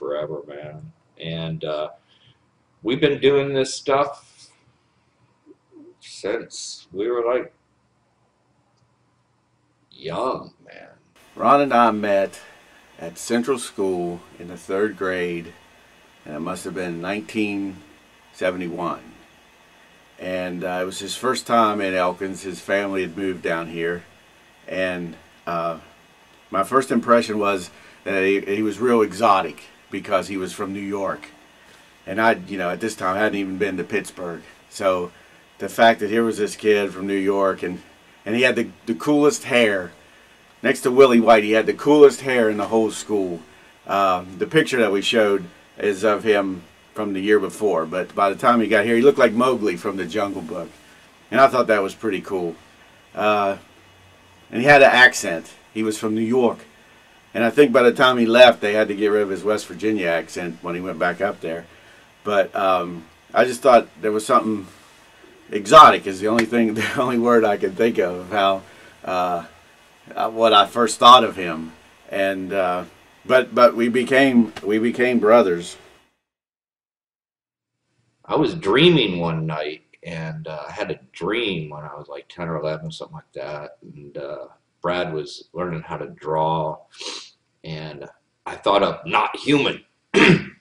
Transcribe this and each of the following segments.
forever, man. And we've been doing this stuff since we were like young, man. Ron and I met at Central School in the third grade, and it must have been 1971. And it was his first time in Elkins. His family had moved down here, and my first impression was that he was real exotic because he was from New York, and I, at this time hadn't even been to Pittsburgh. So the fact that here was this kid from New York, and he had the coolest hair. Next to Willie White, he had the coolest hair in the whole school. The picture that we showed is of him from the year before, but by the time he got here, he looked like Mowgli from the Jungle Book, and I thought that was pretty cool. And he had an accent. He was from New York, and I think by the time he left, they had to get rid of his West Virginia accent when he went back up there. But I just thought there was something exotic is the only word I could think of how what I first thought of him, and but we became brothers. I was dreaming one night, and I had a dream when I was like 10 or 11, something like that. And Brad was learning how to draw, and I thought of Not Human.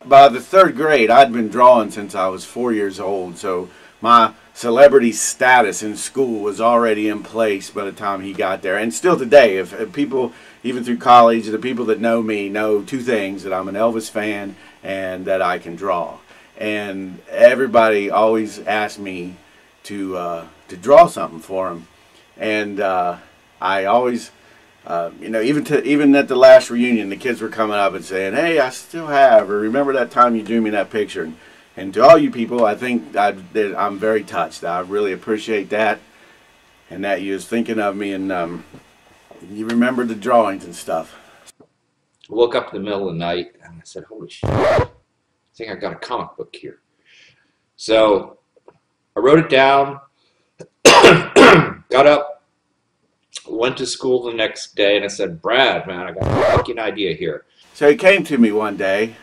By the third grade, I'd been drawing since I was 4 years old, so my celebrity status in school was already in place by the time he got there. And still today, if people, even through college, the people that know me know two things: that I'm an Elvis fan and that I can draw. And everybody always asked me to draw something for them, and I always, even at the last reunion, the kids were coming up and saying, "Hey, I still have," or "Remember that time you drew me that picture?" And to all you people, I think I'm very touched. I really appreciate that, and that you was thinking of me, and you remember the drawings and stuff. I woke up in the middle of the night, and I said, "Holy shit, I think I got a comic book here." So I wrote it down, got up, went to school the next day, and I said, "Brad, man, I got a fucking idea here." So he came to me one day.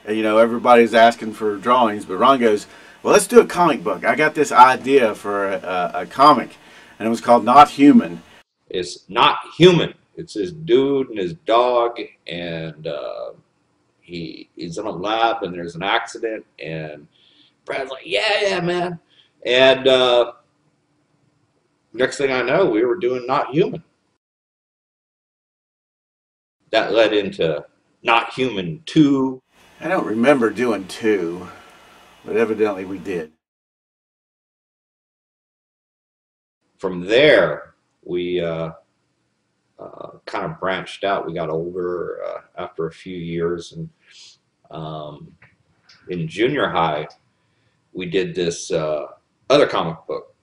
Everybody's asking for drawings, but Ron goes, "Well, let's do a comic book. I got this idea for a comic," and it was called Not Human. It's not human. It's this dude and his dog, and he's in a lab, and there's an accident, and Brad's like, yeah, man. And next thing I know, we were doing Not Human. That led into Not Human 2. I don't remember doing 2, but evidently we did. From there, we kind of branched out. We got older after a few years, and in junior high, we did this other comic book.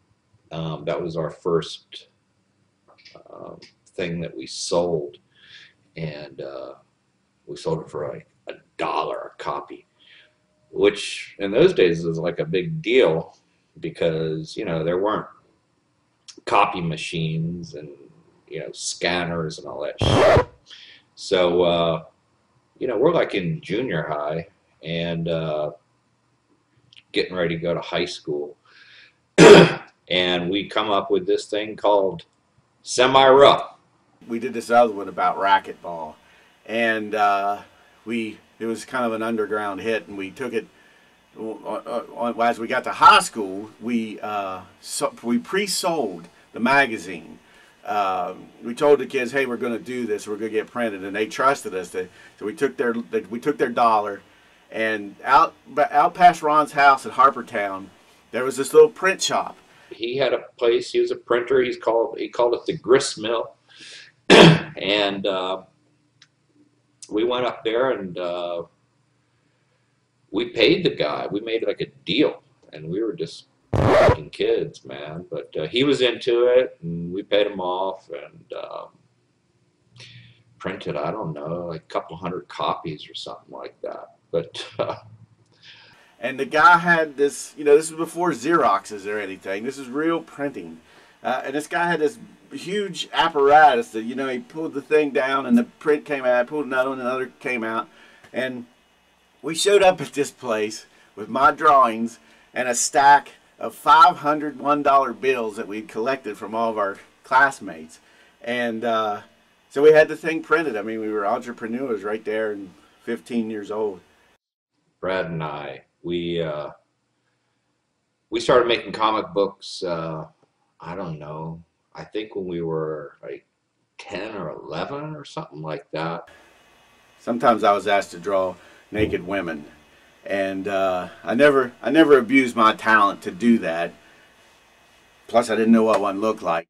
That was our first thing that we sold, and we sold it for like $1 a copy, which in those days was like a big deal because there weren't copy machines and scanners and all that shit. So we're like in junior high and getting ready to go to high school, and we come up with this thing called Semi-Rough. We did this other one about racquetball, and it was kind of an underground hit, and we took it. As we got to high school, we pre-sold the magazine. We told the kids, "Hey, we're going to do this. We're going to get printed," and they trusted us. So we took their $1, and out past Ron's house at Harpertown, there was this little print shop. He had a place. He was a printer. He called it the grist mill, and we went up there and we paid the guy. We made like a deal, and we were just fucking kids, man. But he was into it, and we paid him off and printed, I don't know, like a couple hundred copies or something like that. But and the guy had this, this was before Xeroxes or anything. This is real printing. And this guy had this huge apparatus that, he pulled the thing down and the print came out, pulled another one, another came out. And we showed up at this place with my drawings and a stack of $501 bills that we'd collected from all of our classmates. And so we had the thing printed. I mean, we were entrepreneurs right there and 15 years old. Brad and we started making comic books. I don't know. I think when we were like 10 or 11 or something like that. Sometimes I was asked to draw naked women, and I never abused my talent to do that. Plus, I didn't know what one looked like.